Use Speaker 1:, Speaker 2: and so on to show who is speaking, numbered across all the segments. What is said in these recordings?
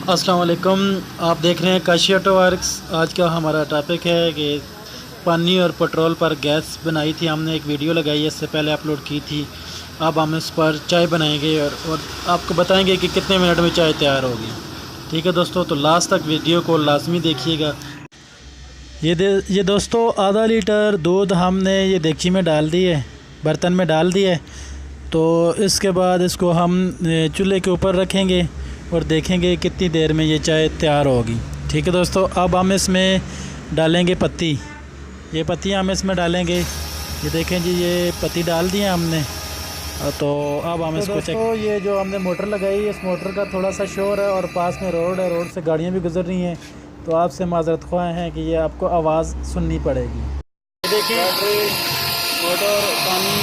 Speaker 1: अस्सलाम वालेकुम। आप देख रहे हैं काशी ऑटो वर्क्स। आज का हमारा टॉपिक है कि पानी और पेट्रोल पर गैस बनाई थी हमने, एक वीडियो लगाई है, इससे पहले अपलोड की थी। अब हम इस पर चाय बनाएंगे और आपको बताएंगे कि कितने मिनट में चाय तैयार होगी। ठीक है दोस्तों, तो लास्ट तक वीडियो को लाजमी देखिएगा। ये दोस्तों आधा लीटर दूध हमने ये देगची में डाल दी है, बर्तन में डाल दिया है। तो इसके बाद इसको हम चूल्हे के ऊपर रखेंगे और देखेंगे कितनी देर में ये चाय तैयार होगी। ठीक है दोस्तों, अब हम इसमें डालेंगे पत्ती। ये पत्तियाँ हम इसमें डालेंगे। ये देखें जी, ये पत्ती डाल दी है हमने। तो अब हम इसको चेक। ये जो हमने मोटर लगाई है, इस मोटर का थोड़ा सा शोर है और पास में रोड है, रोड से गाड़ियाँ भी गुजर रही हैं, तो आपसे माजरत ख्वाह हैं कि ये आपको आवाज़ सुननी पड़ेगी। ये देखिए मोटर पानी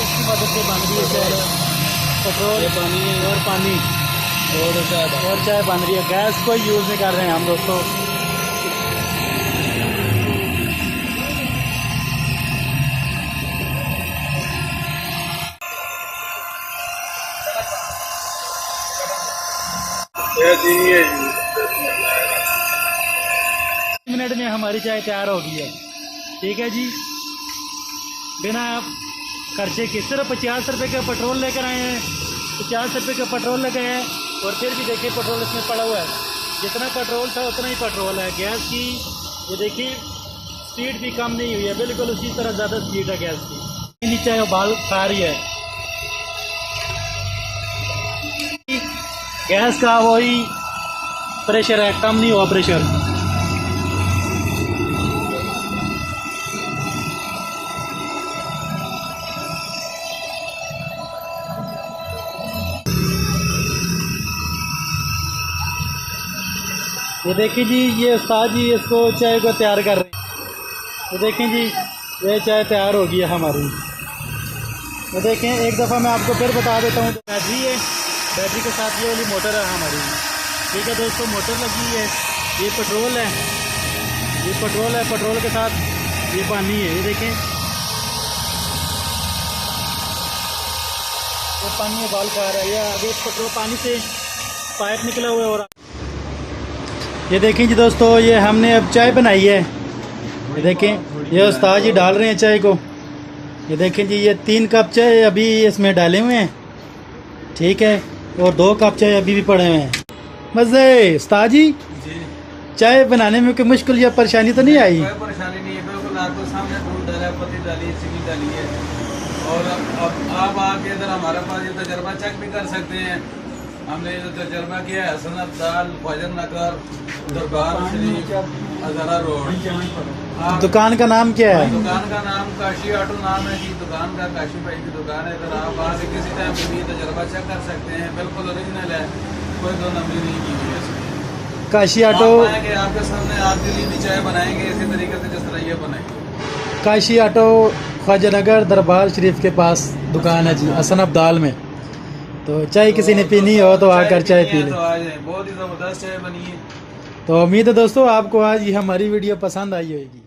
Speaker 1: इसकी मदद से बन रही है, पेट्रोल पानी और पानी और चाय बन रही है। गैस कोई यूज़ नहीं कर रहे हैं हम दोस्तों। मिनट में हमारी चाय तैयार हो गई है। ठीक है जी, बिना खर्चे के सिर्फ 50 रुपये का पेट्रोल लेकर आए हैं। 50 रुपये का पेट्रोल लगे हैं और फिर भी देखिए पेट्रोल इसमें पड़ा हुआ है। जितना पेट्रोल था उतना ही पेट्रोल है। गैस की ये देखिए स्पीड भी कम नहीं हुई है, बिल्कुल उसी तरह ज़्यादा स्पीड है गैस की। नीचे उबाल खा रही है। गैस का वही प्रेशर है, कम नहीं हुआ प्रेशर। ये देखिए जी, ये उस्ताद जी इसको चाय को तैयार कर रहे हैं। ये देखें जी, ये चाय तैयार हो गई है हमारी। ये देखें, एक दफ़ा मैं आपको फिर बता देता हूँ, बैटरी है, बैटरी के साथ ये वाली मोटर है हमारी। ठीक है दोस्तों, मोटर लगी है। ये पेट्रोल है, ये पेट्रोल है, पेट्रोल के साथ ये पानी है। ये देखें, ये पानी उबाल खा रहा है। ये आगे पेट्रोल पानी से पाइप निकला हुआ है। और ये देखें जी दोस्तों, ये हमने अब चाय बनाई है। ये देखें, ये उस्ताद जी डाल रहे हैं चाय को। ये देखें जी, ये 3 कप चाय अभी इसमें डाले हुए हैं। ठीक है, और 2 कप चाय अभी भी पड़े हुए हैं। मज़े उस्ताद जी, चाय बनाने में कोई मुश्किल या परेशानी तो नहीं आई?
Speaker 2: कोई परेशानी नहीं है, बिल्कुल आपको सामने दूध डाला, पत्ती डाली, चीनी डाली है। और अब आप आके इधर हमारे पास ये तजर्बा चेक भी कर सकते हैं। हमने जो तजर्बा किया है, हसन अब्दाल, फजर नगर, दरबार शरीफ, हज़ारा रोड।
Speaker 1: दुकान का नाम क्या है?
Speaker 2: दुकान का नाम काशी ऑटो नाम है जी। दुकान का काशी भाई की दुकान है। इधर आप आके किसी टाइम भी तजर्बा चेक कर सकते हैं, बिल्कुल ओरिजिनल है, कोई 2 नंबरी नहीं की हुई है।
Speaker 1: काशी ऑटो
Speaker 2: आपके सामने आपके लिए भी चाय बनाएंगे इसी तरीके से जिस तरह ये बनाएंगे।
Speaker 1: काशी ऑटो ख्वाजा नगर दरबार शरीफ के पास दुकान है जी, हसन अब्दाल में। तो चाय किसी ने पीनी हो तो आकर चाय पी ले।
Speaker 2: बहुत ही ज़बरदस्त चाय बनी है।
Speaker 1: तो उम्मीद है दोस्तों आपको आज ये हमारी वीडियो पसंद आई होगी।